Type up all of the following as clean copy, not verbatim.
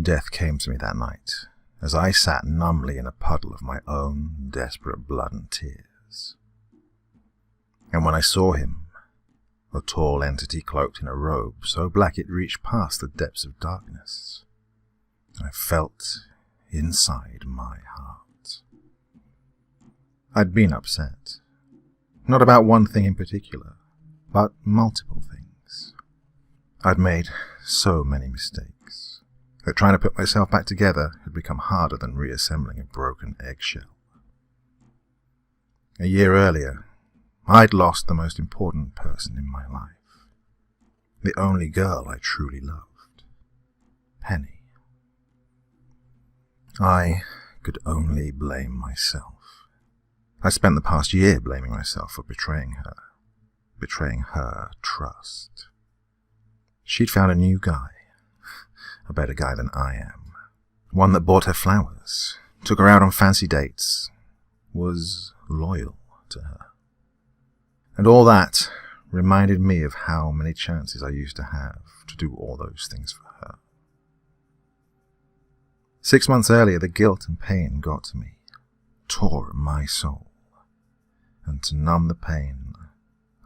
Death came to me that night, as I sat numbly in a puddle of my own desperate blood and tears. And when I saw him, a tall entity cloaked in a robe so black it reached past the depths of darkness, I felt inside my heart. I'd been upset, not about one thing in particular, but multiple things. I'd made so many mistakes that trying to put myself back together had become harder than reassembling a broken eggshell. A year earlier, I'd lost the most important person in my life, the only girl I truly loved, Penny. I could only blame myself. I spent the past year blaming myself for betraying her trust. She'd found a new guy, a better guy than I am, one that bought her flowers, took her out on fancy dates, was loyal to her. And all that reminded me of how many chances I used to have to do all those things for her. 6 months earlier, the guilt and pain got to me, tore at my soul. And to numb the pain,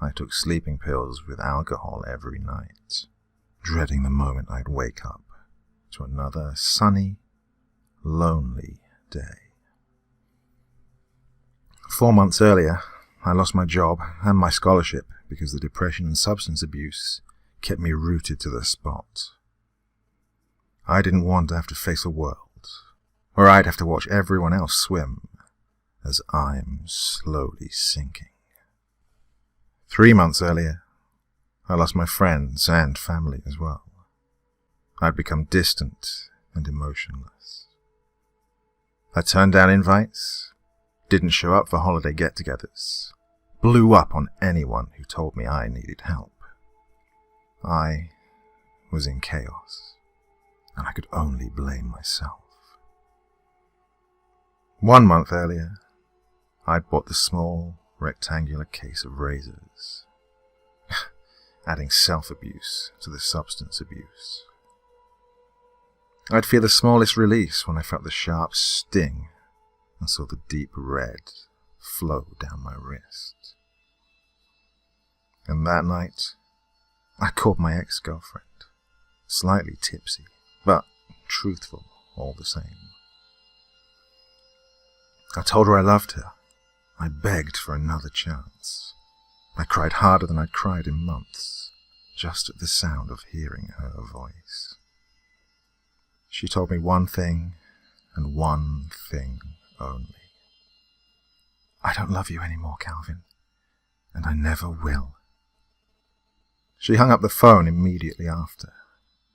I took sleeping pills with alcohol every night, dreading the moment I'd wake up to another sunny, lonely day. 4 months earlier, I lost my job and my scholarship because the depression and substance abuse kept me rooted to the spot. I didn't want to have to face a world where I'd have to watch everyone else swim as I'm slowly sinking. 3 months earlier, I lost my friends and family as well. I'd become distant and emotionless. I turned down invites, didn't show up for holiday get-togethers, blew up on anyone who told me I needed help. I was in chaos, and I could only blame myself. 1 month earlier, I'd bought the small, rectangular case of razors, adding self-abuse to the substance abuse. I'd feel the smallest release when I felt the sharp sting and saw the deep red flow down my wrist. And that night, I called my ex-girlfriend, slightly tipsy, but truthful all the same. I told her I loved her. I begged for another chance. I cried harder than I'd cried in months, just at the sound of hearing her voice. She told me one thing, and one thing only. I don't love you anymore, Calvin, and I never will. She hung up the phone immediately after,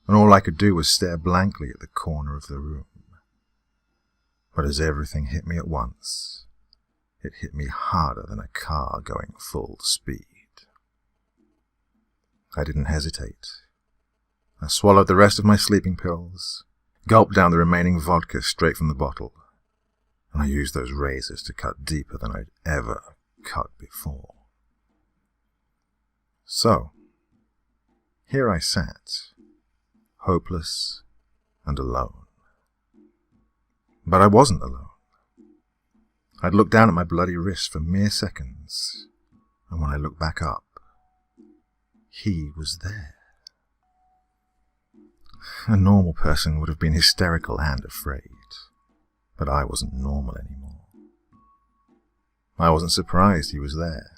and all I could do was stare blankly at the corner of the room. But as everything hit me at once, it hit me harder than a car going full speed. I didn't hesitate. I swallowed the rest of my sleeping pills, gulped down the remaining vodka straight from the bottle, and I used those razors to cut deeper than I'd ever cut before. So, here I sat, hopeless and alone. But I wasn't alone. I'd looked down at my bloody wrist for mere seconds, and when I looked back up, he was there. A normal person would have been hysterical and afraid, but I wasn't normal anymore. I wasn't surprised he was there.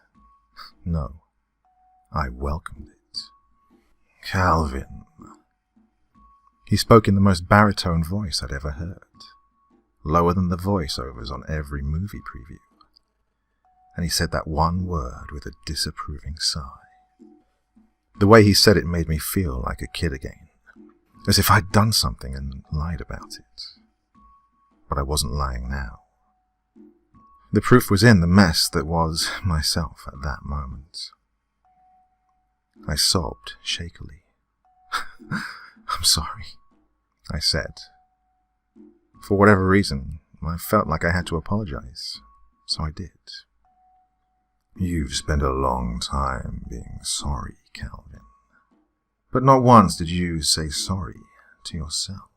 No, I welcomed it. Calvin. He spoke in the most baritone voice I'd ever heard, lower than the voiceovers on every movie preview, and he said that one word with a disapproving sigh. The way he said it made me feel like a kid again, as if I'd done something and lied about it. But I wasn't lying now. The proof was in the mess that was myself at that moment. I sobbed shakily. I'm sorry, I said. For whatever reason, I felt like I had to apologize, so I did. You've spent a long time being sorry, Calvin. But not once did you say sorry to yourself.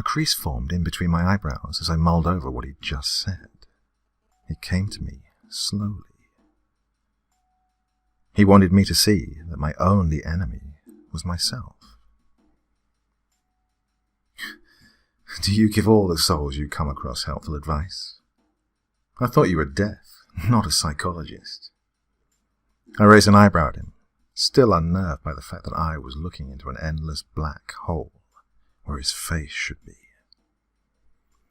A crease formed in between my eyebrows as I mulled over what he'd just said. It came to me slowly. He wanted me to see that my only enemy was myself. Do you give all the souls you come across helpful advice? I thought you were deaf, not a psychologist. I raised an eyebrow at him, still unnerved by the fact that I was looking into an endless black hole where his face should be.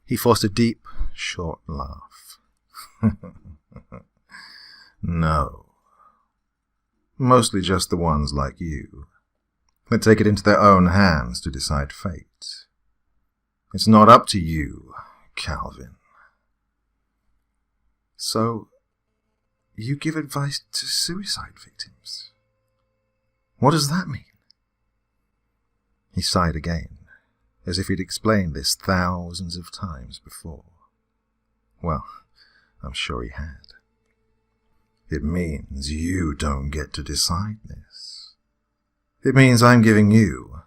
He forced a deep, short laugh. No. Mostly just the ones like you that take it into their own hands to decide fate. It's not up to you, Calvin. So, you give advice to suicide victims? What does that mean? He sighed again, as if he'd explained this thousands of times before. Well, I'm sure he had. It means you don't get to decide this. It means I'm giving you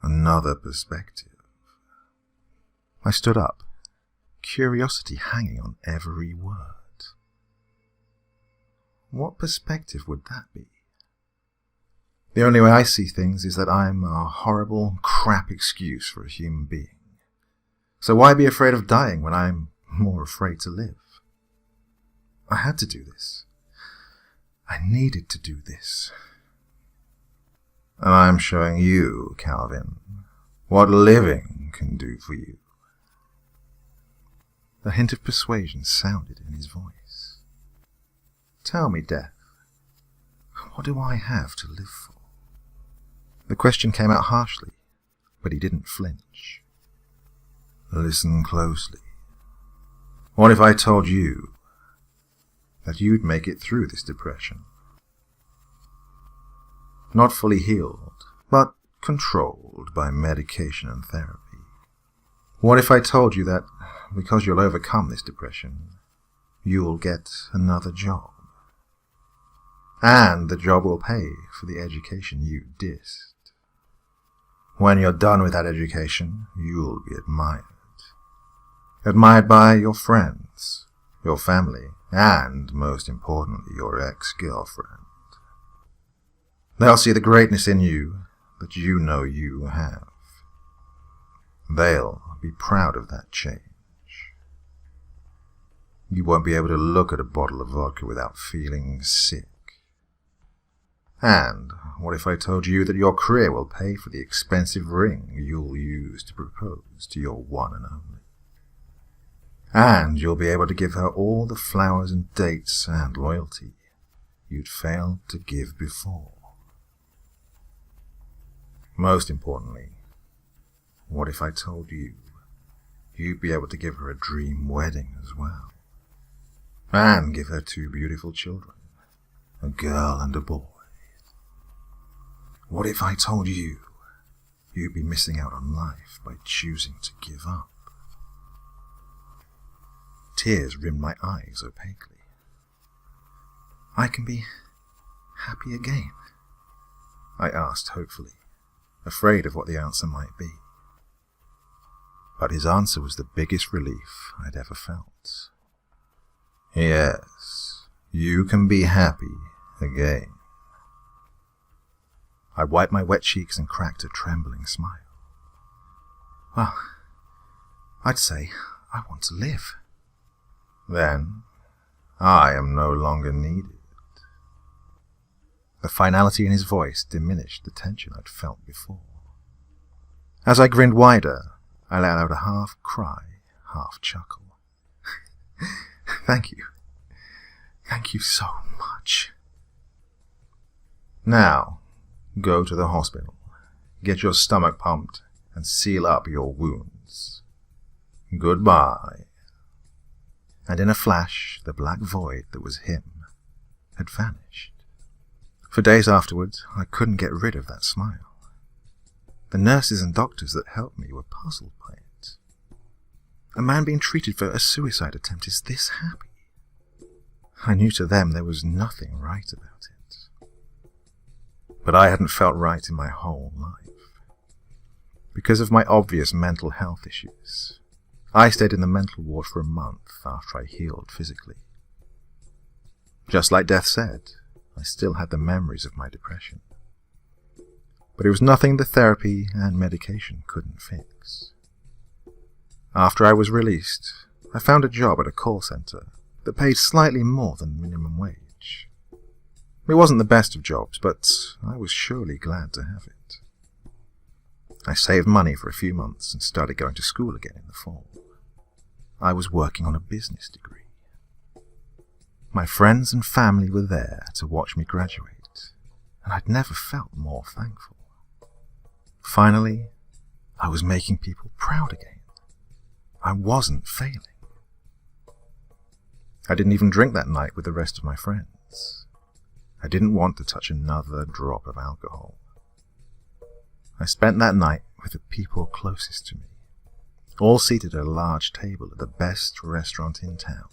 another perspective. I stood up, curiosity hanging on every word. What perspective would that be? The only way I see things is that I'm a horrible, crap excuse for a human being. So why be afraid of dying when I'm more afraid to live? I had to do this. I needed to do this. And I'm showing you, Calvin, what living can do for you. A hint of persuasion sounded in his voice. Tell me, Death, what do I have to live for? The question came out harshly, but he didn't flinch. Listen closely. What if I told you that you'd make it through this depression? Not fully healed, but controlled by medication and therapy. What if I told you that because you'll overcome this depression, you'll get another job? And the job will pay for the education you dissed. When you're done with that education, you'll be admired. Admired by your friends, your family, and, most importantly, your ex-girlfriend. They'll see the greatness in you that you know you have. They'll be proud of that change. You won't be able to look at a bottle of vodka without feeling sick. And what if I told you that your career will pay for the expensive ring you'll use to propose to your one and only? And you'll be able to give her all the flowers and dates and loyalty you'd failed to give before. Most importantly, what if I told you you'd be able to give her a dream wedding as well? And give her 2 beautiful children, a girl and a boy. What if I told you you'd be missing out on life by choosing to give up? Tears rimmed my eyes opaquely. I can be happy again? I asked hopefully, afraid of what the answer might be. But his answer was the biggest relief I'd ever felt. Yes, you can be happy again. I wiped my wet cheeks and cracked a trembling smile. Well, I'd say I want to live. Then, I am no longer needed. The finality in his voice diminished the tension I'd felt before. As I grinned wider, I let out a half cry, half chuckle. Thank you. Thank you so much. Now, go to the hospital, get your stomach pumped, and seal up your wounds. Goodbye. And in a flash, the black void that was him had vanished. For days afterwards, I couldn't get rid of that smile. The nurses and doctors that helped me were puzzled by it. A man being treated for a suicide attempt is this happy? I knew to them there was nothing right about it. But I hadn't felt right in my whole life. Because of my obvious mental health issues, I stayed in the mental ward for a month after I healed physically. Just like Death said, I still had the memories of my depression. But it was nothing the therapy and medication couldn't fix. After I was released, I found a job at a call center that paid slightly more than minimum wage. It wasn't the best of jobs, but I was surely glad to have it. I saved money for a few months and started going to school again in the fall. I was working on a business degree. My friends and family were there to watch me graduate, and I'd never felt more thankful. Finally, I was making people proud again. I wasn't failing. I didn't even drink that night with the rest of my friends. I didn't want to touch another drop of alcohol. I spent that night with the people closest to me, all seated at a large table at the best restaurant in town.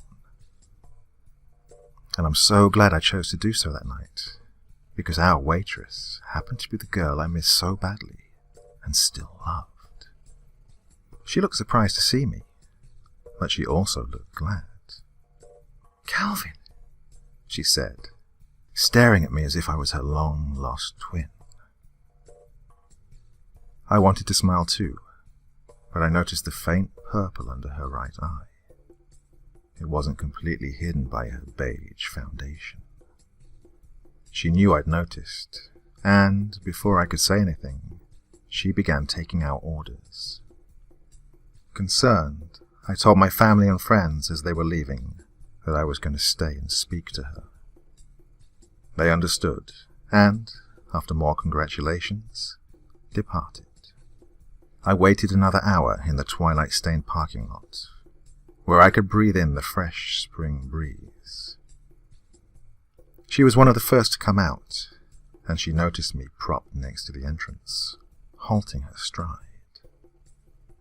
And I'm so glad I chose to do so that night, because our waitress happened to be the girl I missed so badly and still loved. She looked surprised to see me, but she also looked glad. "Calvin," she said, staring at me as if I was her long-lost twin. I wanted to smile too, but I noticed the faint purple under her right eye. It wasn't completely hidden by her beige foundation. She knew I'd noticed, and before I could say anything, she began taking out orders. Concerned, I told my family and friends as they were leaving that I was going to stay and speak to her. They understood, and, after more congratulations, departed. I waited another hour in the twilight-stained parking lot, where I could breathe in the fresh spring breeze. She was one of the first to come out, and she noticed me propped next to the entrance, halting her stride.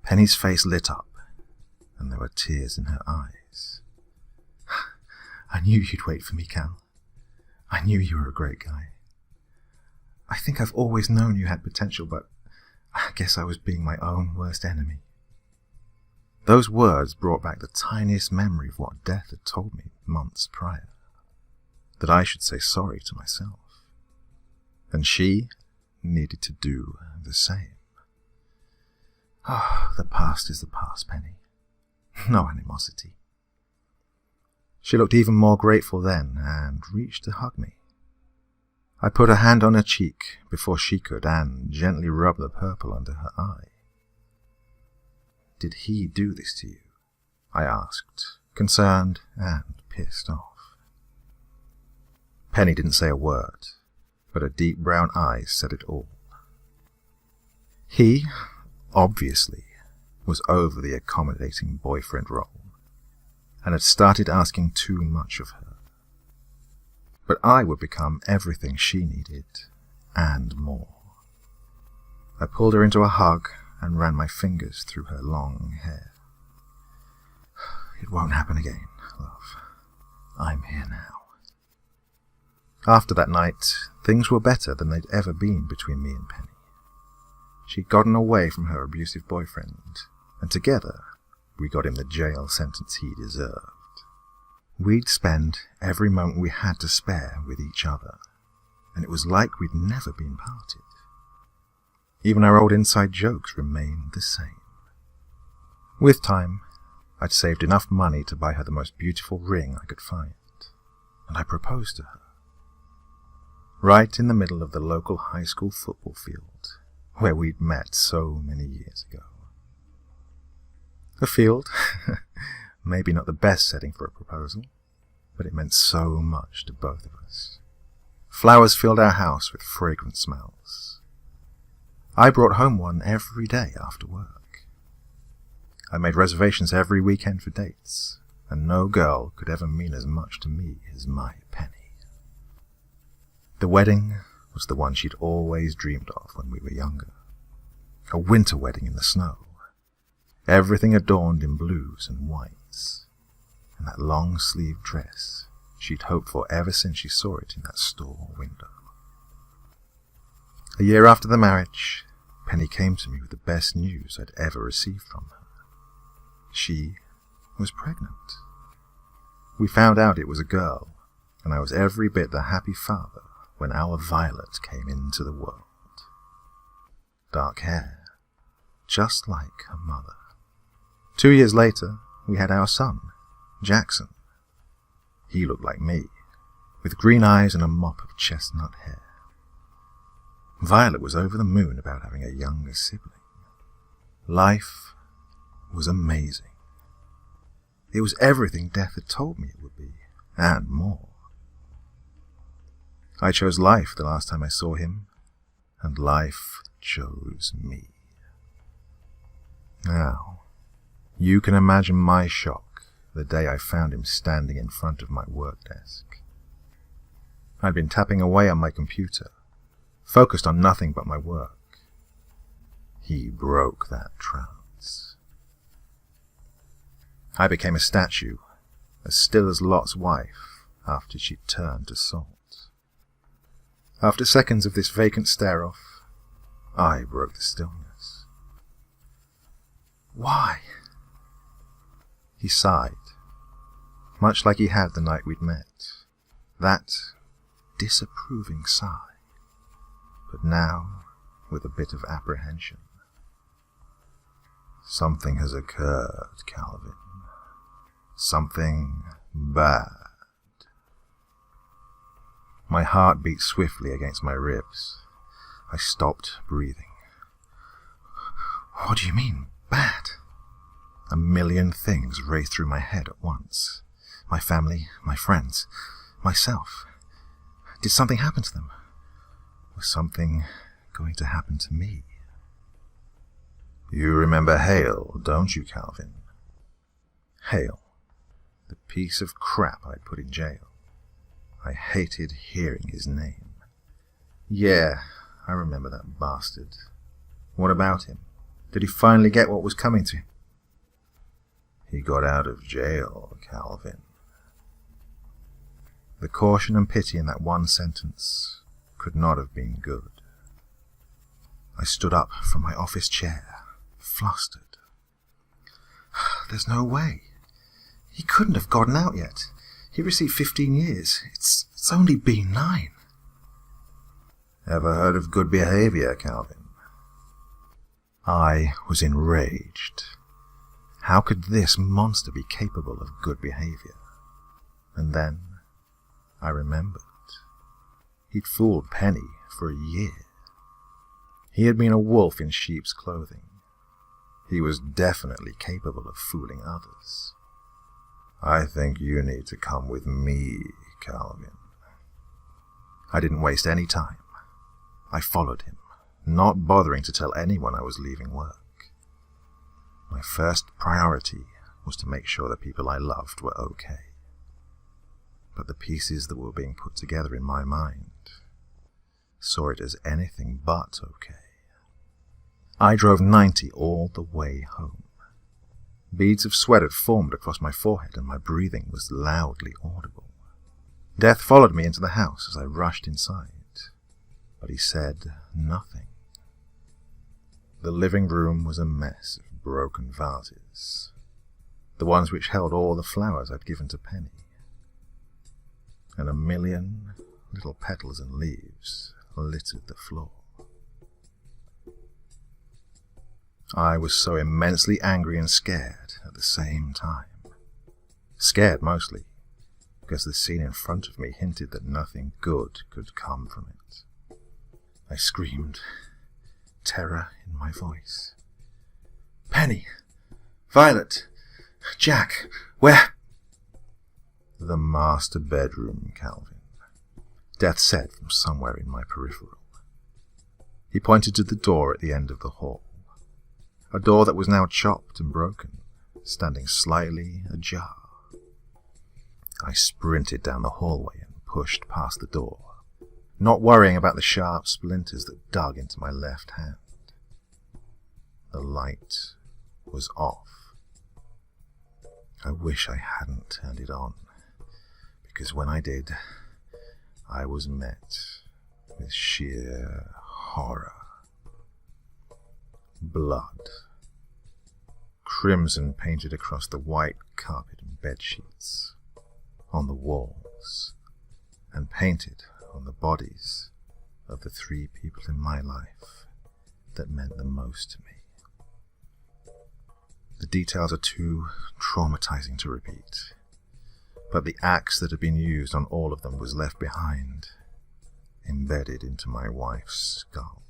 Penny's face lit up, and there were tears in her eyes. "I knew you'd wait for me, Cal. I knew you were a great guy. I think I've always known you had potential, but I guess I was being my own worst enemy." Those words brought back the tiniest memory of what Death had told me months prior, that I should say sorry to myself, and she needed to do the same. Oh, the past is the past, Penny. No animosity. She looked even more grateful then and reached to hug me. I put a hand on her cheek before she could and gently rubbed the purple under her eye. "Did he do this to you?" I asked, concerned and pissed off. Penny didn't say a word, but her deep brown eyes said it all. He, obviously, was over the accommodating boyfriend role and had started asking too much of her. But I would become everything she needed, and more. I pulled her into a hug and ran my fingers through her long hair. "It won't happen again, love. I'm here now." After that night, things were better than they'd ever been between me and Penny. She'd gotten away from her abusive boyfriend, and together we got him the jail sentence he deserved. We'd spend every moment we had to spare with each other, and it was like we'd never been parted. Even our old inside jokes remained the same. With time, I'd saved enough money to buy her the most beautiful ring I could find, and I proposed to her. Right in the middle of the local high school football field, where we'd met so many years ago. A field, maybe not the best setting for a proposal, but it meant so much to both of us. Flowers filled our house with fragrant smells. I brought home one every day after work. I made reservations every weekend for dates, and no girl could ever mean as much to me as my Penny. The wedding was the one she'd always dreamed of when we were younger. A winter wedding in the snow, everything adorned in blues and whites, and that long-sleeved dress she'd hoped for ever since she saw it in that store window. A year after the marriage, Penny came to me with the best news I'd ever received from her. She was pregnant. We found out it was a girl, and I was every bit the happy father when our Violet came into the world. Dark hair, just like her mother. 2 years later, we had our son, Jackson. He looked like me, with green eyes and a mop of chestnut hair. Violet was over the moon about having a younger sibling. Life was amazing. It was everything Death had told me it would be, and more. I chose life the last time I saw him, and life chose me. Now, you can imagine my shock the day I found him standing in front of my work desk. I'd been tapping away on my computer, focused on nothing but my work. He broke that trance. I became a statue, as still as Lot's wife after she'd turned to salt. After seconds of this vacant stare-off, I broke the stillness. Why? He sighed, much like he had the night we'd met. That disapproving sigh, but now with a bit of apprehension. Something has occurred, Calvin. Something bad. My heart beat swiftly against my ribs. I stopped breathing. What do you mean, bad? A million things raced through my head at once. My family, my friends, myself. Did something happen to them? Was something going to happen to me? You remember Hale, don't you, Calvin? Hale, the piece of crap I'd put in jail. I hated hearing his name. Yeah, I remember that bastard. What about him? Did he finally get what was coming to him? He got out of jail, Calvin. The caution and pity in that one sentence could not have been good. I stood up from my office chair, flustered. There's no way. He couldn't have gotten out yet. He received 15 years. It's only been 9. Ever heard of good behavior, Calvin? I was enraged. How could this monster be capable of good behavior? And then I remembered. He'd fooled Penny for a year. He had been a wolf in sheep's clothing. He was definitely capable of fooling others. I think you need to come with me, Calvin. I didn't waste any time. I followed him, not bothering to tell anyone I was leaving work. My first priority was to make sure the people I loved were okay. But the pieces that were being put together in my mind saw it as anything but okay. I drove 90 all the way home. Beads of sweat had formed across my forehead and my breathing was loudly audible. Death followed me into the house as I rushed inside, but he said nothing. The living room was a mess of broken vases, the ones which held all the flowers I'd given to Penny, and a million little petals and leaves littered the floor. I was so immensely angry and scared at the same time. Scared mostly, because the scene in front of me hinted that nothing good could come from it. I screamed, terror in my voice. Penny! Violet! Jack! Where? The master bedroom, Calvin. Death said from somewhere in my peripheral. He pointed to the door at the end of the hall. A door that was now chopped and broken, standing slightly ajar. I sprinted down the hallway and pushed past the door, not worrying about the sharp splinters that dug into my left hand. The light was off. I wish I hadn't turned it on, because when I did, I was met with sheer horror. Blood. Crimson painted across the white carpet and bedsheets, on the walls, and painted on the bodies of the 3 people in my life that meant the most to me. The details are too traumatizing to repeat, but the axe that had been used on all of them was left behind, embedded into my wife's skull.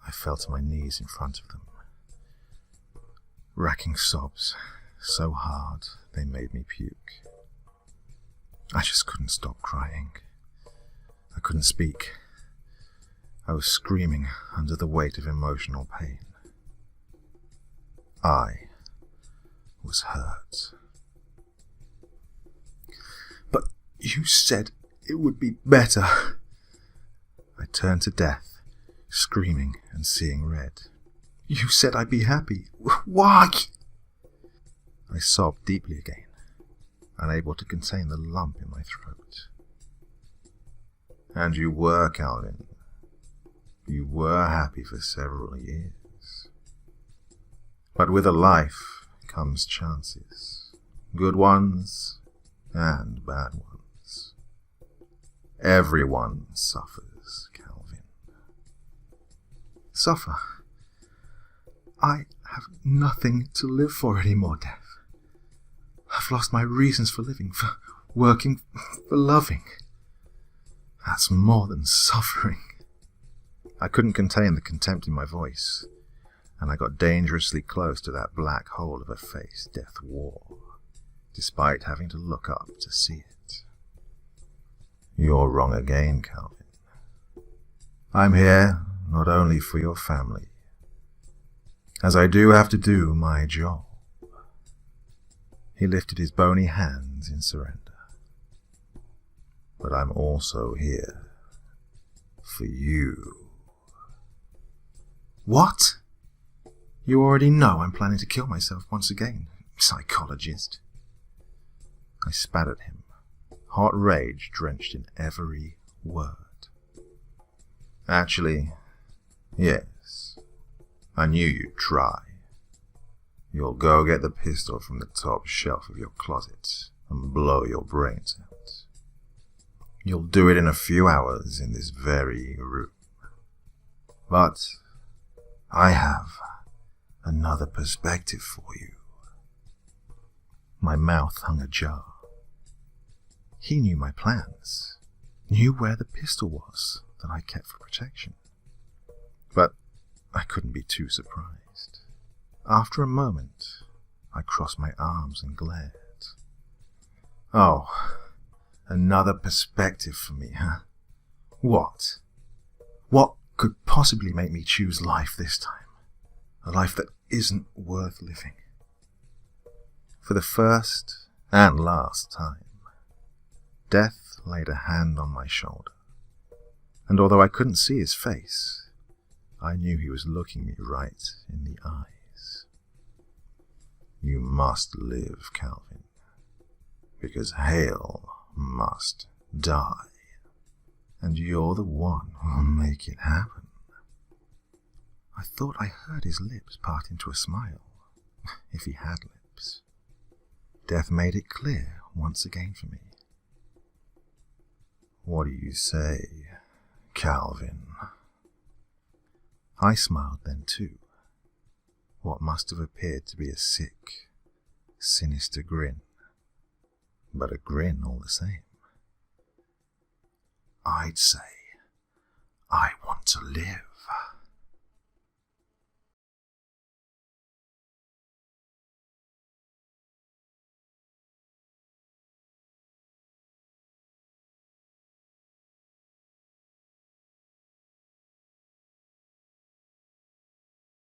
I fell to my knees in front of them, racking sobs so hard they made me puke. I just couldn't stop crying. I couldn't speak. I was screaming under the weight of emotional pain. I was hurt. But you said it would be better. I turned to Death, screaming and seeing red. You said I'd be happy. Why? I sobbed deeply again, unable to contain the lump in my throat. And you were, Calvin. You were happy for several years. But with a life comes chances, good ones and bad ones. Everyone suffers, Calvin. Suffer? I have nothing to live for anymore, Death. I've lost my reasons for living, for working, for loving. That's more than suffering. I couldn't contain the contempt in my voice, and I got dangerously close to that black hole of a face Death wore, despite having to look up to see it. You're wrong again, Calvin. I'm here not only for your family, as I do have to do my job. He lifted his bony hands in surrender. But I'm also here for you. What? You already know I'm planning to kill myself once again, psychologist. I spat at him, hot rage drenched in every word. Actually, yes, I knew you'd try. You'll go get the pistol from the top shelf of your closet and blow your brains out. You'll do it in a few hours in this very room. But I have another perspective for you. My mouth hung ajar. He knew my plans, knew where the pistol was that I kept for protection. But I couldn't be too surprised. After a moment, I crossed my arms and glared. Oh, another perspective for me, huh? What? What could possibly make me choose life this time? A life that isn't worth living. For the first and last time, Death laid a hand on my shoulder, and although I couldn't see his face, I knew he was looking me right in the eyes. You must live, Calvin, because Hale must die, and you're the one who'll make it happen. I thought I heard his lips part into a smile, if he had lips. Death made it clear once again for me. What do you say, Calvin? I smiled then too, what must have appeared to be a sick, sinister grin, but a grin all the same. I'd say, I want to live.